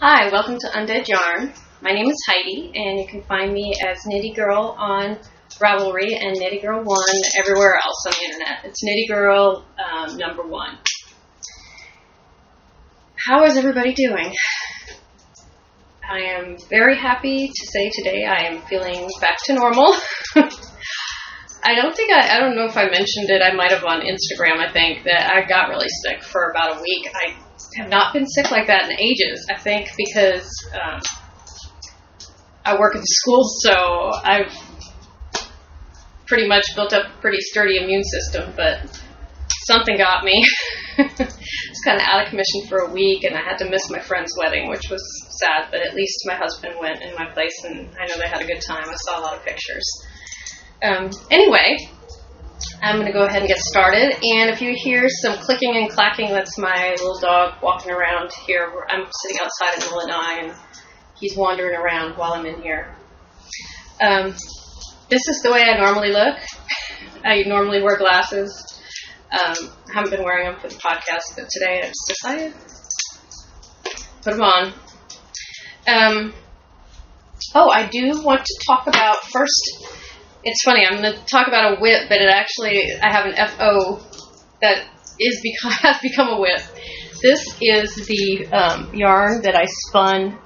Hi, welcome to Undead Yarn. My name is Heidi, and you can find me as Nitty Girl on Ravelry and Nitty Girl 1 everywhere else on the internet. It's Nitty Girl number 1. How is everybody doing? I am very happy to say today I am feeling back to normal. I don't know if I mentioned it. I might have on Instagram, I think, that I got really sick for about a week. I have not been sick like that in ages, I think, because I work at the school, so I've pretty much built up a pretty sturdy immune system, but something got me. I was kind of out of commission for a week, and I had to miss my friend's wedding, which was sad, but at least my husband went in my place, and I know they had a good time. I saw a lot of pictures. Anyway, I'm going to go ahead and get started, and if you hear some clicking and clacking, that's my little dog walking around here. I'm sitting outside in the middle of the night, and he's wandering around while I'm in here. This is the way I normally look. I normally wear glasses. I haven't been wearing them for the podcast, but today I just decided to put them on. I do want to talk about first. It's funny, I'm going to talk about a whip, but I have an FO that has become a whip. This is the yarn that I spun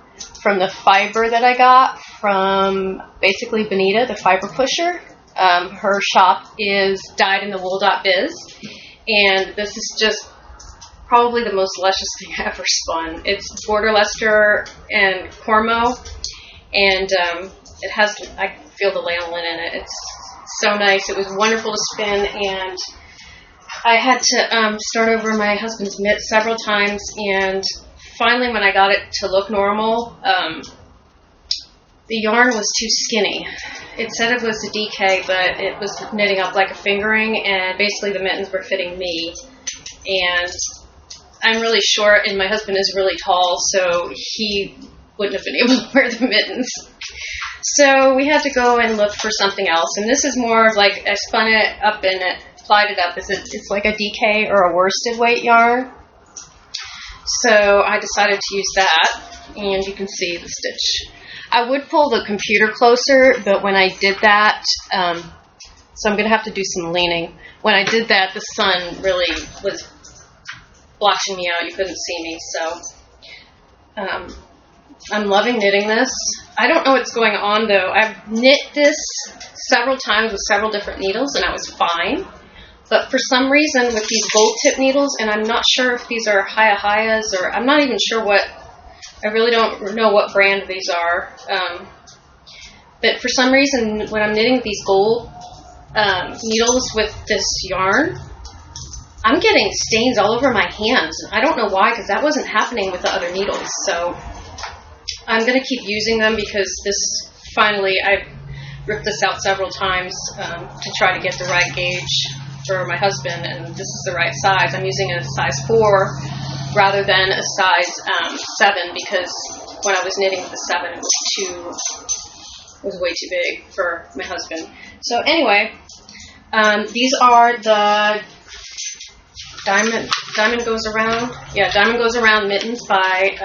from the fiber that I got from basically Benita, the fiber pusher. Her shop is dyedinthewool.biz, and this is just probably the most luscious thing I ever spun. It's Border Leicester and Cormo, and it has, I feel the lanolin in it. It's so nice. It was wonderful to spin, and I had to start over my husband's mitt several times, and finally when I got it to look normal, the yarn was too skinny. It said it was a DK, but it was knitting up like a fingering, and basically the mittens were fitting me, and I'm really short, and my husband is really tall, so he wouldn't have been able to wear the mittens. So we had to go and look for something else, and this is more of like, I spun it up and plied it up. It's like a DK or a worsted weight yarn. So I decided to use that, and you can see the stitch. I would pull the computer closer, but when I did that, so I'm going to have to do some leaning. When I did that, the sun really was blotching me out. You couldn't see me, so I'm loving knitting this. I don't know what's going on, though. I've knit this several times with several different needles, and I was fine. But for some reason, with these gold tip needles, and I'm not sure if these are Hayas, or I'm not even sure I really don't know what brand these are. But for some reason, when I'm knitting these gold needles with this yarn, I'm getting stains all over my hands. I don't know why, because that wasn't happening with the other needles. So I'm going to keep using them because I ripped this out several times to try to get the right gauge for my husband, and this is the right size. I'm using a size 4 rather than a size 7 because when I was knitting with the 7, it was way too big for my husband. So anyway, these are the Diamond Goes Around. Yeah, Diamond Goes Around mittens by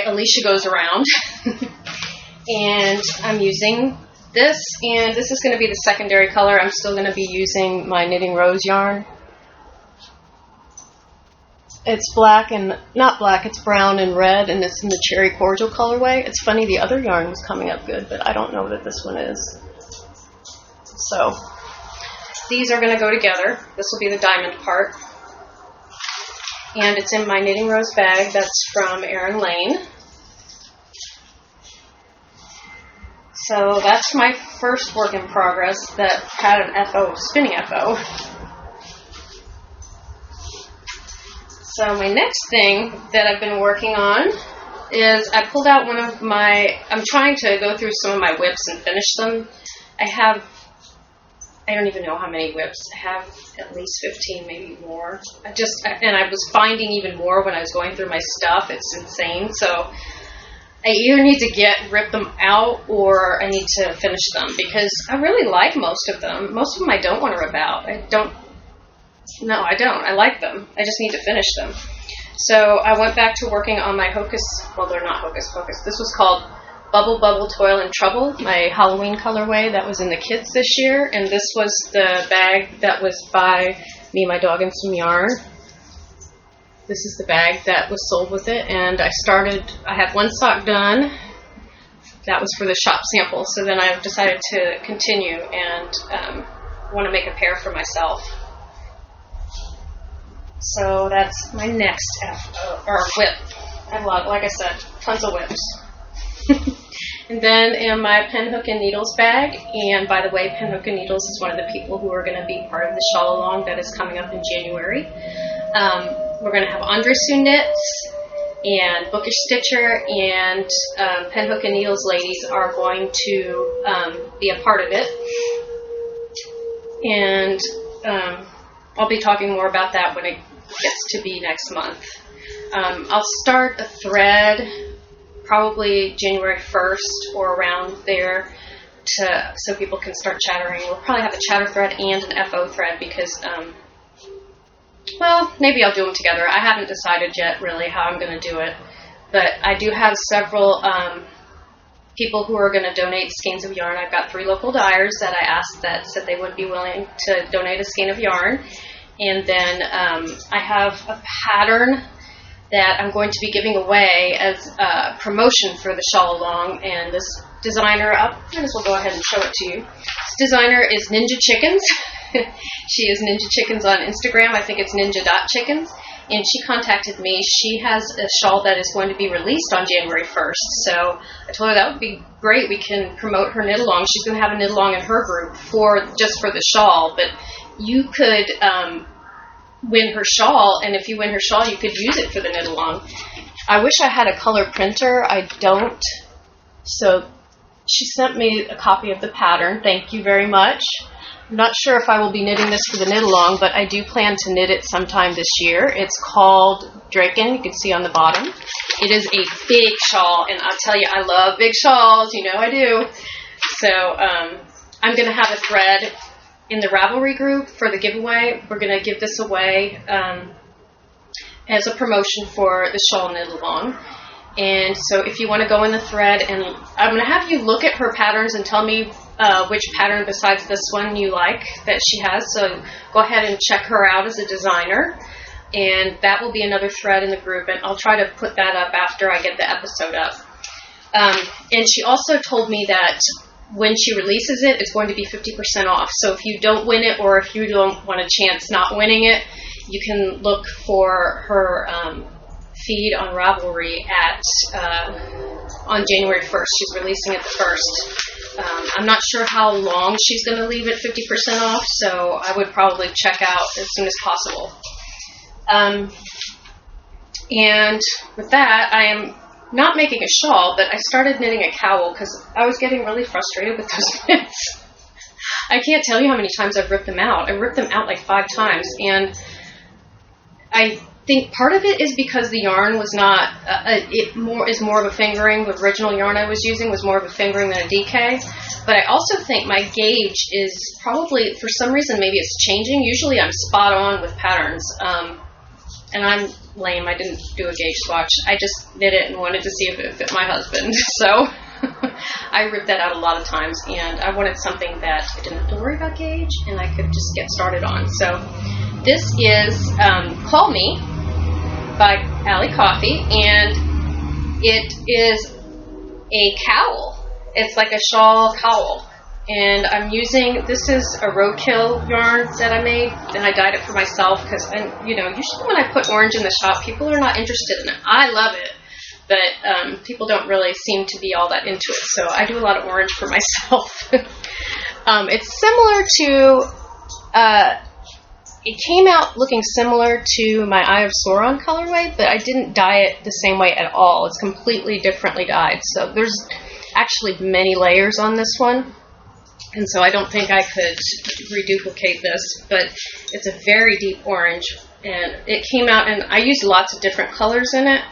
Alicia Goes Around. And I'm using this, and this is going to be the secondary color. I'm still going to be using my Knitting Rose yarn. It's black and, not black, it's brown and red, and it's in the Cherry Cordial colorway. It's funny, the other yarn was coming up good, but I don't know that this one is. So, these are going to go together. This will be the diamond part. And it's in my Knitting Rose bag. That's from Erin Lane. So that's my first work in progress that had an FO, spinning FO. So my next thing that I've been working on is I pulled out I'm trying to go through some of my whips and finish them. I don't even know how many whips. I have at least 15, maybe more. I was finding even more when I was going through my stuff. It's insane. So I either need to rip them out, or I need to finish them because I really like most of them. Most of them I don't want to rip out. I don't. I like them. I just need to finish them. So I went back to working on my Hocus, well, they're not Hocus Pocus. This was called Bubble Bubble Toil and Trouble, my Halloween colorway that was in the kids this year. And this was the bag that was by Me, My Dog, and Some Yarn. This is the bag that was sold with it. And I had one sock done. That was for the shop sample. So then I decided to continue and want to make a pair for myself. So that's my next whip. I have a lot, like I said, tons of whips. And then in my Pen, Hook, and Needles bag, and by the way, Pen, Hook, and Needles is one of the people who are going to be part of the shawl along that is coming up in January. We're going to have Andresu Knits and Bookish Stitcher, and Pen, Hook, and Needles ladies are going to be a part of it. And I'll be talking more about that when it gets to be next month. I'll start a thread probably January 1st or around there so people can start chattering. We'll probably have a chatter thread and an FO thread because, well, maybe I'll do them together. I haven't decided yet really how I'm going to do it, but I do have several people who are going to donate skeins of yarn. I've got 3 local dyers that I asked that said they would be willing to donate a skein of yarn. And then I have a pattern that I'm going to be giving away as a promotion for the shawl along. And this designer, I might as well go ahead and show it to you. This designer is Ninja Chickens. She is Ninja Chickens on Instagram. I think it's ninja.chickens. And she contacted me. She has a shawl that is going to be released on January 1st. So I told her that would be great. We can promote her knit along. She's going to have a knit along in her group just for the shawl. But you could win her shawl, and if you win her shawl, you could use it for the knit along. I wish I had a color printer. I don't. So she sent me a copy of the pattern. Thank you very much. I'm not sure if I will be knitting this for the knit along, but I do plan to knit it sometime this year. It's called Draken. You can see on the bottom. It is a big shawl, and I'll tell you, I love big shawls. You know I do. So I'm going to have a thread in the Ravelry group for the giveaway. We're going to give this away as a promotion for the shawl knit along. And so if you want to go in the thread, and I'm going to have you look at her patterns and tell me which pattern besides this one you like that she has. So go ahead and check her out as a designer. And that will be another thread in the group. And I'll try to put that up after I get the episode up. And she also told me that when she releases it, it's going to be 50% off. So if you don't win it, or if you don't want a chance not winning it, you can look for her feed on Ravelry on January 1st. She's releasing it the 1st. I'm not sure how long she's going to leave it 50% off, so I would probably check out as soon as possible. And with that, I am not making a shawl, but I started knitting a cowl because I was getting really frustrated with those knits. I can't tell you how many times I've ripped them out. I ripped them out like 5 times, and I think part of it is because the yarn was not, is more of a fingering. The original yarn I was using was more of a fingering than a DK. But I also think my gauge is probably, for some reason, maybe it's changing. Usually I'm spot on with patterns. And I'm lame. I didn't do a gauge swatch. I just knit it and wanted to see if it fit my husband. So I ripped that out a lot of times. And I wanted something that I didn't have to worry about gauge and I could just get started on. So this is Call Me by Allie Coffey. And it is a cowl. It's like a shawl cowl. And I'm using, this is a roadkill yarn that I made, and I dyed it for myself because, usually when I put orange in the shop, people are not interested in it. I love it, but people don't really seem to be all that into it, so I do a lot of orange for myself. It's similar to, it came out looking similar to my Eye of Sauron colorway, but I didn't dye it the same way at all. It's completely differently dyed, so there's actually many layers on this one. And so I don't think I could reduplicate this, but it's a very deep orange. And it came out, and I used lots of different colors in it,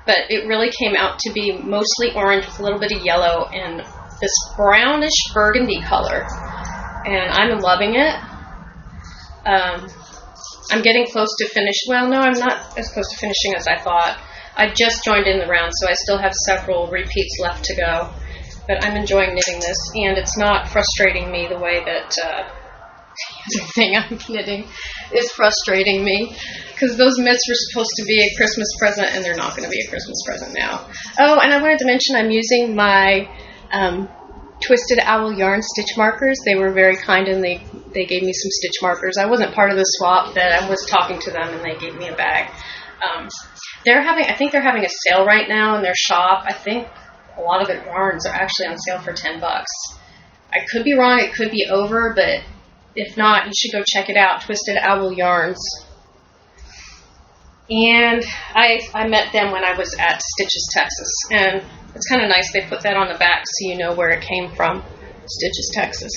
but it really came out to be mostly orange with a little bit of yellow and this brownish burgundy color. And I'm loving it. I'm getting close to finish. Well, no, I'm not as close to finishing as I thought. I just joined in the round, so I still have several repeats left to go. But I'm enjoying knitting this, and it's not frustrating me the way that the thing I'm knitting is frustrating me. Because those mitts were supposed to be a Christmas present, and they're not going to be a Christmas present now. Oh, and I wanted to mention I'm using my Twisted Owl yarn stitch markers. They were very kind, and they gave me some stitch markers. I wasn't part of the swap, but I was talking to them, and they gave me a bag. I think they're having a sale right now in their shop. I think a lot of their yarns are actually on sale for $10. I could be wrong. It could be over, but if not, you should go check it out. Twisted Owl Yarns. And I met them when I was at Stitches, Texas. And it's kind of nice. They put that on the back so you know where it came from. Stitches, Texas.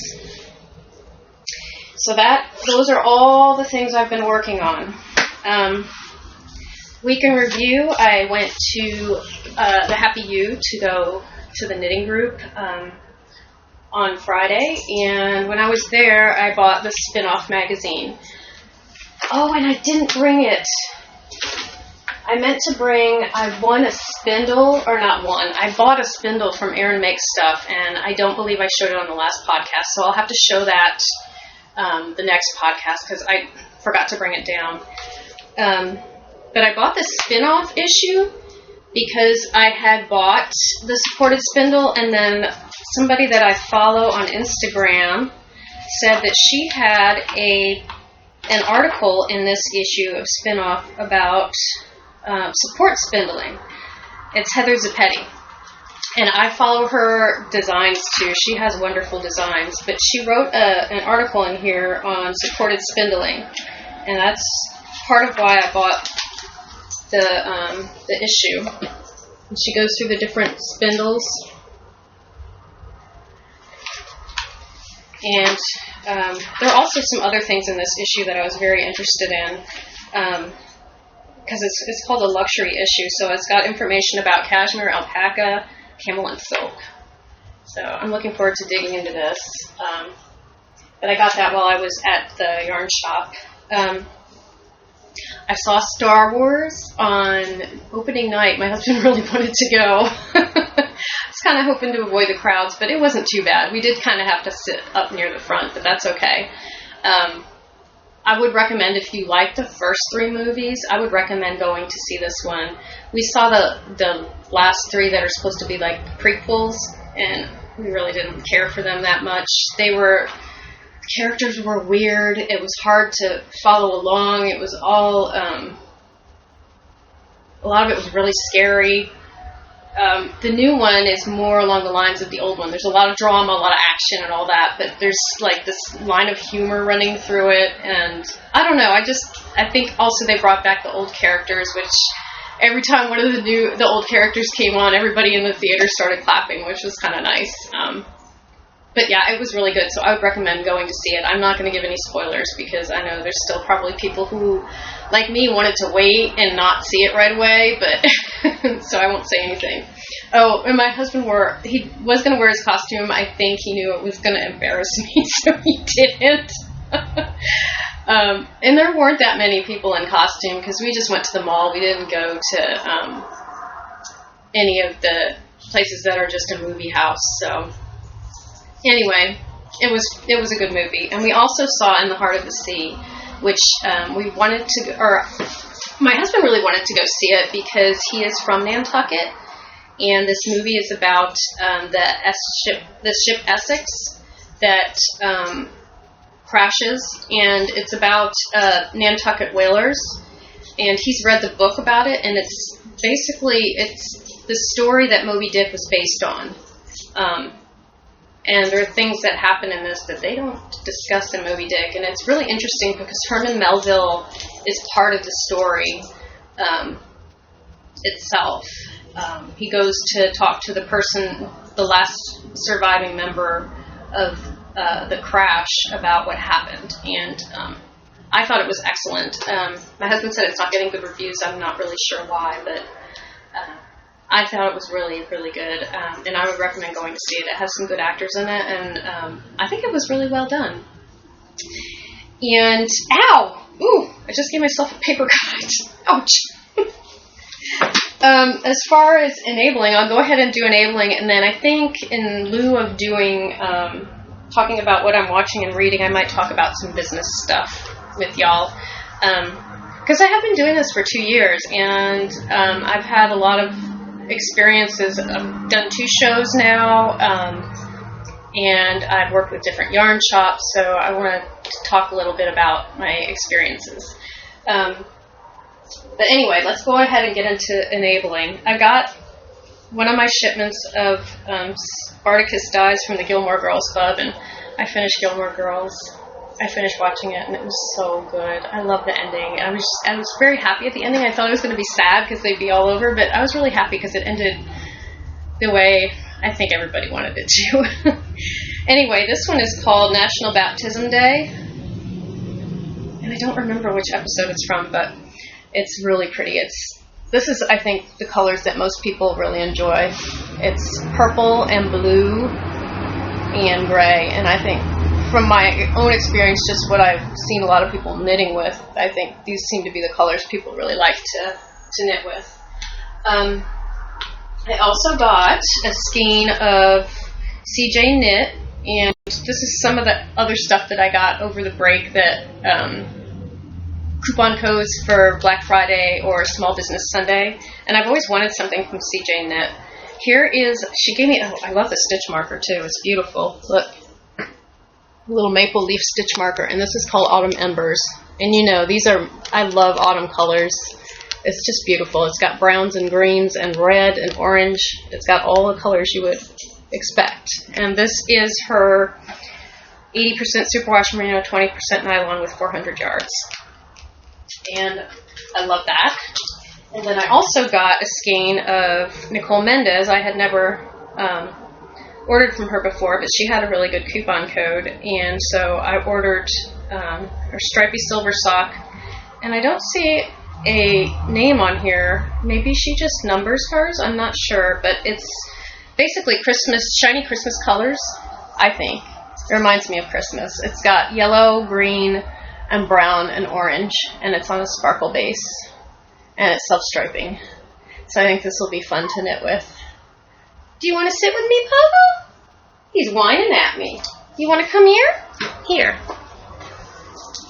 So those are all the things I've been working on. Week in review, I went to the Happy U to go to the knitting group on Friday, and when I was there, I bought the Spin-Off magazine. Oh, and I didn't bring it. I won a spindle, or not one. I bought a spindle from Erin Makes Stuff, and I don't believe I showed it on the last podcast, so I'll have to show that the next podcast, because I forgot to bring it down. But I bought the Spin-Off issue because I had bought the supported spindle, and then somebody that I follow on Instagram said that she had an article in this issue of Spin-Off about support spindling. It's Heather Zappetti. And I follow her designs too. She has wonderful designs. But she wrote an article in here on supported spindling. And that's part of why I bought the issue. And she goes through the different spindles. And there are also some other things in this issue that I was very interested in. Because it's called a luxury issue. So it's got information about cashmere, alpaca, camel, and silk. So I'm looking forward to digging into this. But I got that while I was at the yarn shop. I saw Star Wars on opening night. My husband really wanted to go. I was kind of hoping to avoid the crowds, but it wasn't too bad. We did kind of have to sit up near the front, but that's okay. I would recommend, if you like the first three movies, I would recommend going to see this one. We saw the last three that are supposed to be like prequels, and we really didn't care for them that much. Characters were weird. It was hard to follow along. It was all, a lot of it was really scary. The new one is more along the lines of the old one. There's a lot of drama, a lot of action and all that, but there's like this line of humor running through it, and I don't know, I think also they brought back the old characters, which every time one of the old characters came on, everybody in the theater started clapping, which was kind of nice. But yeah, it was really good, so I would recommend going to see it. I'm not going to give any spoilers because I know there's still probably people who, like me, wanted to wait and not see it right away, but so I won't say anything. Oh, and my husband he was going to wear his costume. I think he knew it was going to embarrass me, so he didn't. And there weren't that many people in costume because we just went to the mall. We didn't go to any of the places that are just a movie house, so... Anyway, it was a good movie. And we also saw In the Heart of the Sea, which we wanted to, or my husband really wanted to go see it because he is from Nantucket, and this movie is about the ship Essex that crashes, and it's about Nantucket whalers, and he's read the book about it, and it's the story that Moby Dick was based on. And there are things that happen in this that they don't discuss in Moby Dick. And it's really interesting because Herman Melville is part of the story itself. He goes to talk to the last surviving member of the crash about what happened. And I thought it was excellent. My husband said it's not getting good reviews. I'm not really sure why, but... I thought it was really, really good, and I would recommend going to see it. It has some good actors in it, and I think it was really well done. And, ow! Ooh, I just gave myself a paper cut. Ouch. As far as enabling, I'll go ahead and do enabling, and then I think in lieu of doing talking about what I'm watching and reading, I might talk about some business stuff with y'all. Because I have been doing this for 2 years, and I've had a lot of experiences. I've done 2 shows now, and I've worked with different yarn shops, so I want to talk a little bit about my experiences. But anyway, let's go ahead and get into enabling. I got one of my shipments of Spartacus dies from the Gilmore Girls Club, and I finished Gilmore Girls. I finished watching it, and it was so good. I love the ending. I was very happy at the ending. I thought it was going to be sad because they'd be all over, but I was really happy because it ended the way I think everybody wanted it to. Anyway, this one is called National Baptism Day, and I don't remember which episode it's from, but it's really pretty. This is, I think, the colors that most people really enjoy. It's purple and blue and gray, and I think from my own experience, just what I've seen a lot of people knitting with, I think these seem to be the colors people really like to knit with. I also got a skein of CJ Knit, and this is some of the other stuff that I got over the break that coupon codes for Black Friday or Small Business Sunday, and I've always wanted something from CJ Knit. Here is, she gave me, I love the stitch marker too, it's beautiful. Look, a little maple leaf stitch marker, and this is called Autumn Embers. And you know, I love autumn colors. It's just beautiful. It's got browns and greens and red and orange. It's got all the colors you would expect. And this is her 80% superwash merino, 20% nylon with 400 yards. And I love that. And then I also got a skein of Nicole Mendez. I had never ordered from her before, but she had a really good coupon code, and so I ordered her stripy silver sock, and I don't see a name on here. Maybe she just numbers hers, I'm not sure, but it's basically Christmas, shiny Christmas colors, I think. It reminds me of Christmas. It's got yellow, green, and brown and orange, and it's on a sparkle base, and it's self-striping. So I think this will be fun to knit with. Do you want to sit with me, Pogo? He's whining at me. You want to come here? Here.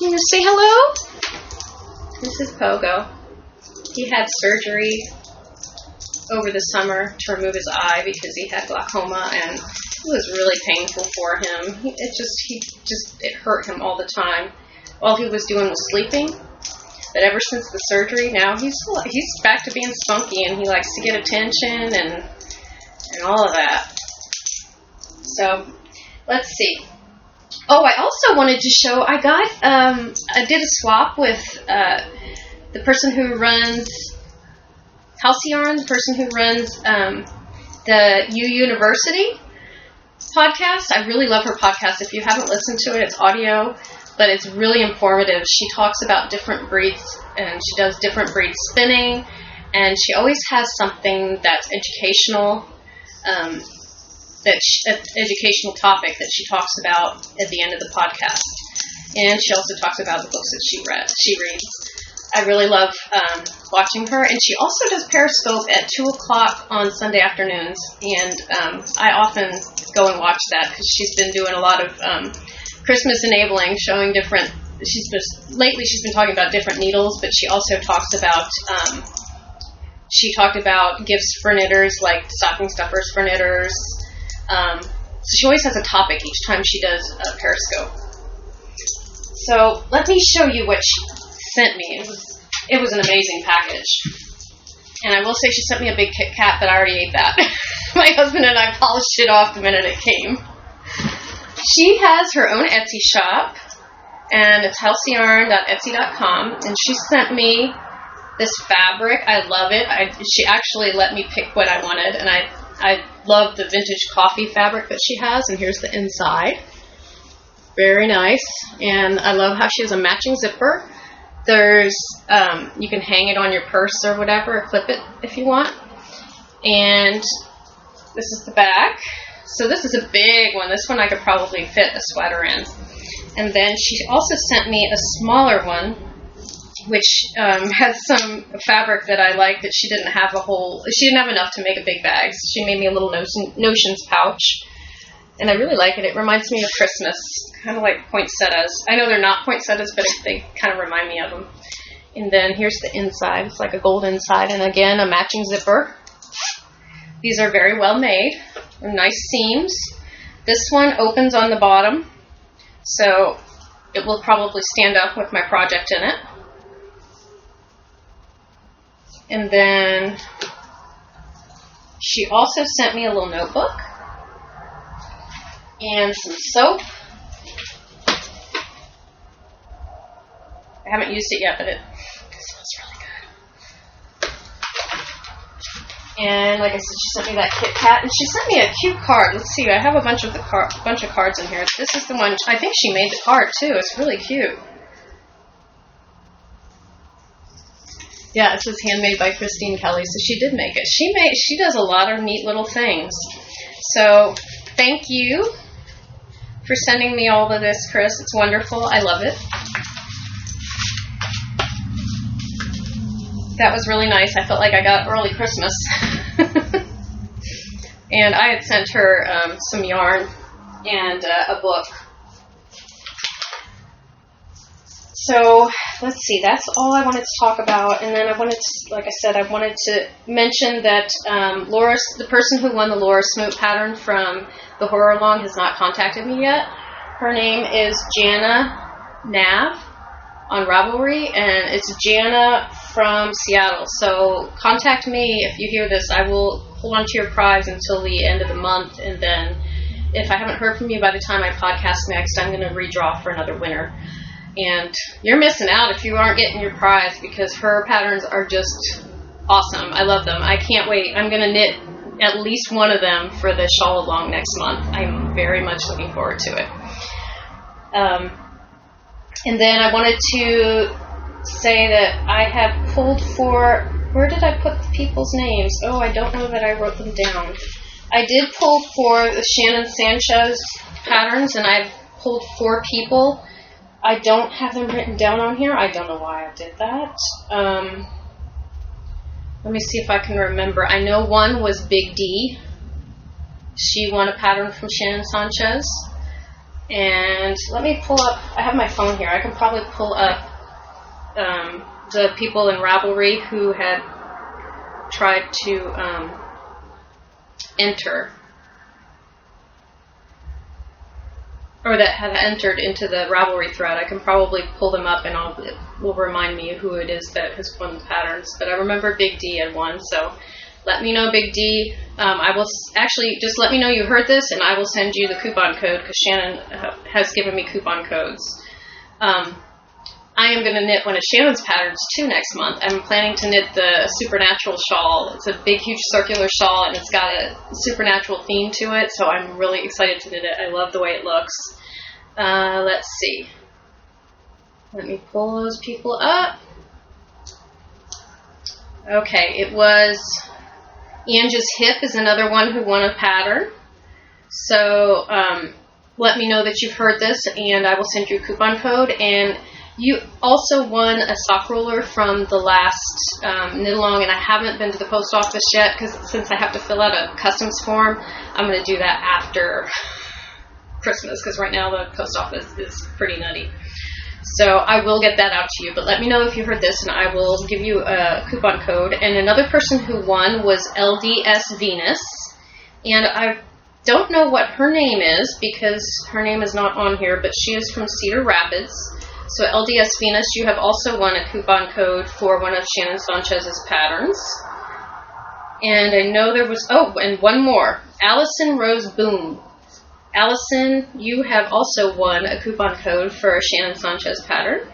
You want to say hello? This is Pogo. He had surgery over the summer to remove his eye because he had glaucoma, and it was really painful for him. It hurt him all the time. All he was doing was sleeping. But ever since the surgery, now he's back to being spunky, and he likes to get attention and all of that. So, let's see. Oh, I also wanted to show, I did a swap with the person who runs Halcyon, the person who runs the U University podcast. I really love her podcast. If you haven't listened to it, it's audio, but it's really informative. She talks about different breeds, and she does different breed spinning, and she always has something that's educational, educational topic that she talks about at the end of the podcast. And she also talks about the books that she reads. I really love watching her, and she also does Periscope at 2 o'clock on Sunday afternoons, and I often go and watch that because she's been doing a lot of Christmas enabling, showing different, lately she's been talking about different needles, but she also talks about, she talked about gifts for knitters, like stocking stuffers for knitters. So she always has a topic each time she does a Periscope. So let me show you what she sent me. It was an amazing package. And I will say she sent me a big Kit Kat, but I already ate that. My husband and I polished it off the minute it came. She has her own Etsy shop, and it's halcyon.etsy.com, and she sent me this fabric. I love it. She actually let me pick what I wanted, and I love the vintage coffee fabric that she has, and here's the inside. Very nice, and I love how she has a matching zipper. There's, you can hang it on your purse or whatever, or clip it if you want. And this is the back. So this is a big one. This one I could probably fit a sweater in. And then she also sent me a smaller one. which has some fabric that I like that she didn't have enough to make a big bag. So she made me a little notions pouch. And I really like it. It reminds me of Christmas, kind of like poinsettias. I know they're not poinsettias, but they kind of remind me of them. And then here's the inside. It's like a gold inside. And again, a matching zipper. These are very well made. They're nice seams. This one opens on the bottom, so it will probably stand up with my project in it. And then she also sent me a little notebook and some soap. I haven't used it yet, but it smells really good. And like I said, she sent me that Kit Kat, and she sent me a cute card. Let's see, I have a bunch of cards in here. This is the one. I think she made the card too. It's really cute. Yeah, it says handmade by Christine Kelly, so she did make it. She does a lot of neat little things. So thank you for sending me all of this, Chris. It's wonderful. I love it. That was really nice. I felt like I got early Christmas. And I had sent her some yarn and a book. So let's see, that's all I wanted to talk about. And then I wanted to, like I said, I wanted to mention that the person who won the Laura Smoot pattern from the Horror Along has not contacted me yet. Her name is Jana Nav on Ravelry, and it's Jana from Seattle. So contact me if you hear this. I will hold on to your prize until the end of the month, and then if I haven't heard from you by the time I podcast next, I'm going to redraw for another winner. And you're missing out if you aren't getting your prize, because her patterns are just awesome. I love them. I can't wait. I'm going to knit at least one of them for the shawl along next month. I'm very much looking forward to it. And then I wanted to say that I have pulled for, where did I put the people's names? Oh, I don't know that I wrote them down. I did pull for the Shannon Sanchez patterns, and I've pulled 4 people. I don't have them written down on here. I don't know why I did that. Let me see if I can remember. I know one was Big D. She won a pattern from Shannon Sanchez. And let me pull up, I have my phone here. I can probably pull up the people in Ravelry who had tried to enter, or that had entered into the Ravelry thread. I can probably pull them up, and it will remind me who it is that has won the patterns. But I remember Big D had won, so let me know, Big D. I will actually just let me know you heard this, and I will send you the coupon code, because Shannon has given me coupon codes. I am going to knit one of Shannon's patterns too next month. I'm planning to knit the Supernatural shawl. It's a big, huge circular shawl, and it's got a supernatural theme to it, so I'm really excited to knit it. I love the way it looks. Let's see. Let me pull those people up. Okay, it was Ange's Hip is another one who won a pattern. So let me know that you've heard this, and I will send you a coupon code. And you also won a sock roller from the last knit along, and I haven't been to the post office yet, because since I have to fill out a customs form, I'm going to do that after Christmas, because right now the post office is pretty nutty. So I will get that out to you, but let me know if you heard this, and I will give you a coupon code. And another person who won was LDS Venus, and I don't know what her name is because her name is not on here, but she is from Cedar Rapids. So LDS Venus, you have also won a coupon code for one of Shannon Sanchez's patterns. And I know there was, and one more, Allison Rose Boom. Allison, you have also won a coupon code for a Shannon Sanchez pattern.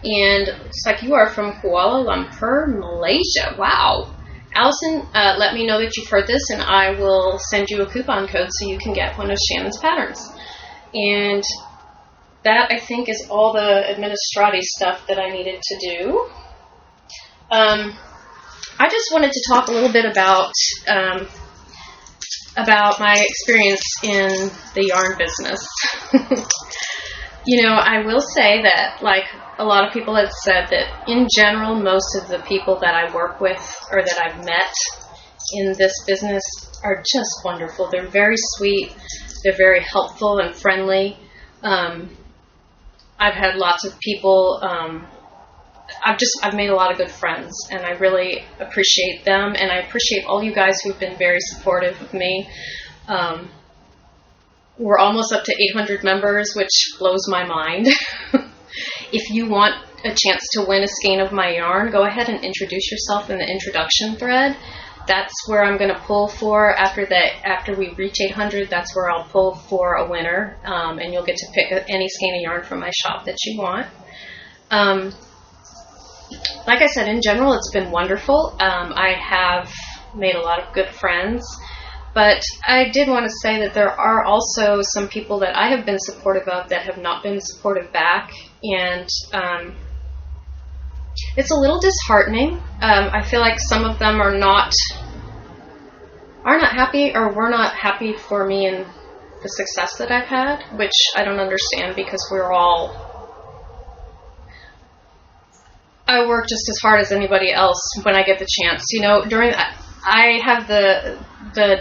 And it looks like you are from Kuala Lumpur, Malaysia. Wow. Allison, let me know that you've heard this, and I will send you a coupon code so you can get one of Shannon's patterns. And that, I think, is all the administrative stuff that I needed to do. I just wanted to talk a little bit about my experience in the yarn business. I will say that, like a lot of people have said, that in general, most of the people that I work with or that I've met in this business are just wonderful. They're very sweet. They're very helpful and friendly. I've had lots of people. I've made a lot of good friends, and I really appreciate them, and I appreciate all you guys who've been very supportive of me. We're almost up to 800 members, which blows my mind. If you want a chance to win a skein of my yarn, go ahead and introduce yourself in the introduction thread. That's where I'm going to pull for after we reach 800. That's where I'll pull for a winner, and you'll get to pick any skein of yarn from my shop that you want. Like I said, in general, it's been wonderful. I have made a lot of good friends, but I did want to say that there are also some people that I have been supportive of that have not been supportive back, and it's a little disheartening. I feel like some of them are not happy, or were not happy for me and the success that I've had, which I don't understand, because I work just as hard as anybody else when I get the chance. I have the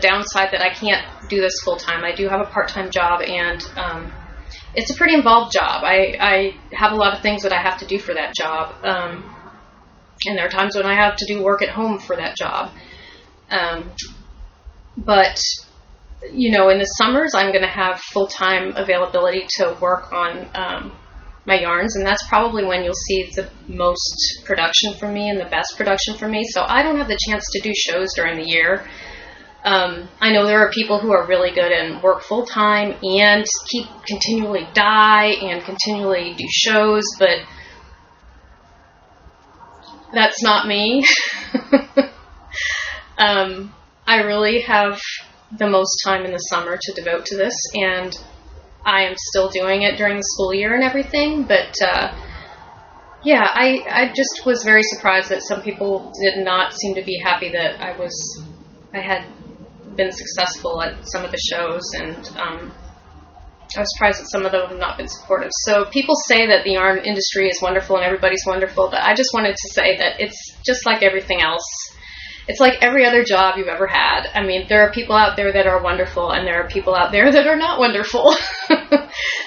downside that I can't do this full time. I do have a part-time job, and it's a pretty involved job. I have a lot of things that I have to do for that job, and there are times when I have to do work at home for that job. But in the summers, I'm going to have full-time availability to work on my yarns, and that's probably when you'll see the most production from me and the best production from me. So I don't have the chance to do shows during the year. I know there are people who are really good and work full-time and continually dye and continually do shows, but that's not me. I really have the most time in the summer to devote to this, and I am still doing it during the school year and everything, but I just was very surprised that some people did not seem to be happy that I had been successful at some of the shows, and I was surprised that some of them have not been supportive. So people say that the yarn industry is wonderful and everybody's wonderful, but I just wanted to say that it's just like everything else. It's like every other job you've ever had. I mean, there are people out there that are wonderful, and there are people out there that are not wonderful.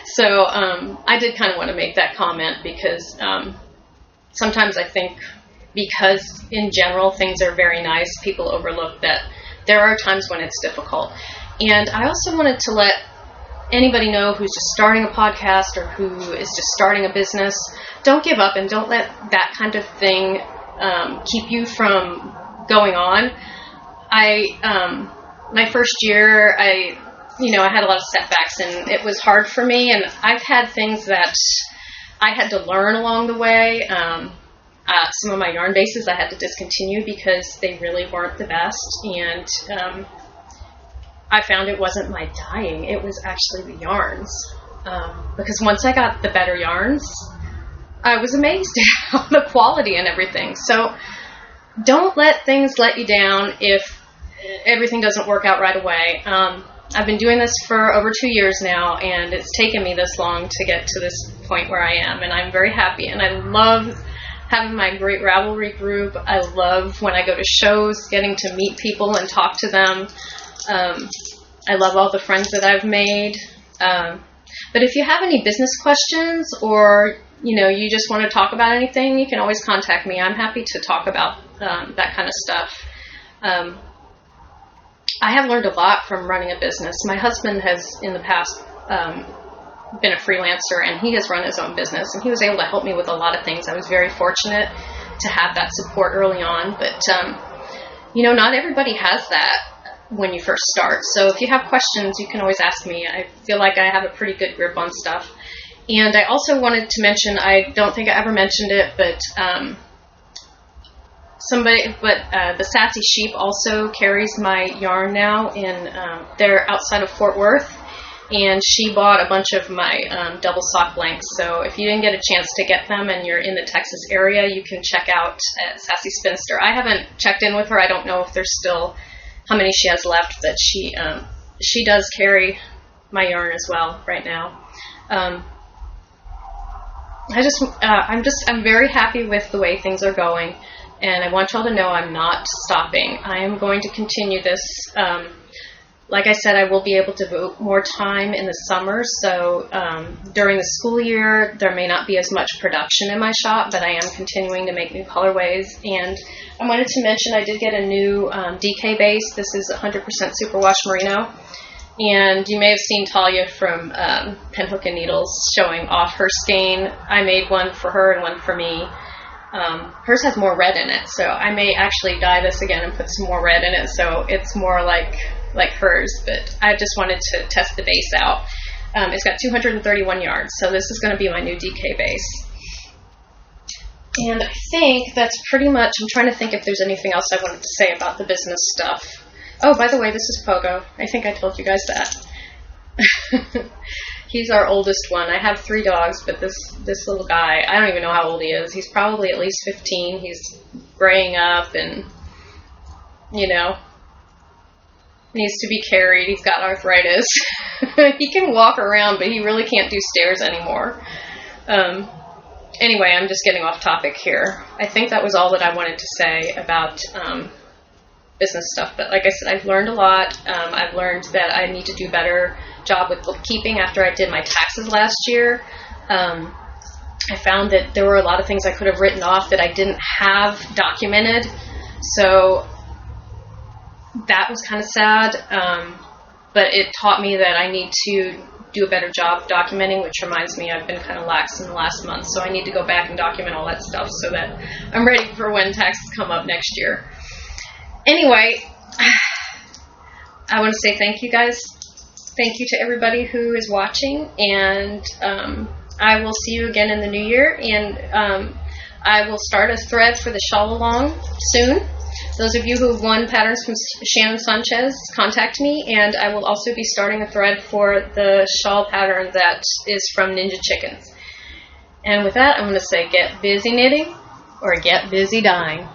So I did kind of want to make that comment, because sometimes I think because in general things are very nice, people overlook that there are times when it's difficult. And I also wanted to let anybody know who's just starting a podcast or who is just starting a business, don't give up, and don't let that kind of thing keep you from going on. My first year, I had a lot of setbacks, and it was hard for me, and I've had things that I had to learn along the way. Some of my yarn bases I had to discontinue because they really weren't the best, and I found it wasn't my dyeing, it was actually the yarns. Because once I got the better yarns, I was amazed at the quality and everything. So don't let things let you down if everything doesn't work out right away. I've been doing this for over 2 years now, and it's taken me this long to get to this point where I am, and I'm very happy, and I love having my great Ravelry group. I love when I go to shows, getting to meet people and talk to them. I love all the friends that I've made. But if you have any business questions, or you just want to talk about anything, you can always contact me. I'm happy to talk about that kind of stuff. I have learned a lot from running a business. My husband has, in the past, been a freelancer, and he has run his own business, and he was able to help me with a lot of things. I was very fortunate to have that support early on, but not everybody has that when you first start. So if you have questions, you can always ask me. I feel like I have a pretty good grip on stuff. And I also wanted to mention, I don't think I ever mentioned it, but the Sassy Sheep also carries my yarn now. They're outside of Fort Worth, and she bought a bunch of my double sock blanks. So if you didn't get a chance to get them and you're in the Texas area, you can check out at Sassy Spinster. I haven't checked in with her. I don't know if there's still how many she has left, but she does carry my yarn as well right now. I'm very happy with the way things are going, and I want y'all to know I'm not stopping. I am going to continue this. Like I said, I will be able to devote more time in the summer, so during the school year, there may not be as much production in my shop, but I am continuing to make new colorways. And I wanted to mention I did get a new DK base. This is 100% superwash merino. And you may have seen Talia from Pinhook and Needles showing off her skein. I made one for her and one for me. Hers has more red in it, so I may actually dye this again and put some more red in it, so it's more like hers, but I just wanted to test the base out. It's got 231 yards, so this is going to be my new DK base. And I think that's pretty much, I'm trying to think if there's anything else I wanted to say about the business stuff. Oh, by the way, this is Pogo. I think I told you guys that. He's our oldest one. I have 3 dogs, but this little guy, I don't even know how old he is. He's probably at least 15. He's graying up and, you know, needs to be carried. He's got arthritis. He can walk around, but he really can't do stairs anymore. Anyway, I'm just getting off topic here. I think that was all that I wanted to say about business stuff. But like I said, I've learned a lot. I've learned that I need to do a better job with bookkeeping after I did my taxes last year. I found that there were a lot of things I could have written off that I didn't have documented. So that was kind of sad, but it taught me that I need to do a better job documenting, which reminds me I've been kind of lax in the last month, so I need to go back and document all that stuff so that I'm ready for when taxes come up next year. Anyway, I want to say thank you guys. Thank you to everybody who is watching, and I will see you again in the new year, and I will start a thread for the shawl along soon. Those of you who have won patterns from Shannon Sanchez, contact me, and I will also be starting a thread for the shawl pattern that is from Ninja Chickens. And with that, I'm going to say get busy knitting or get busy dyeing.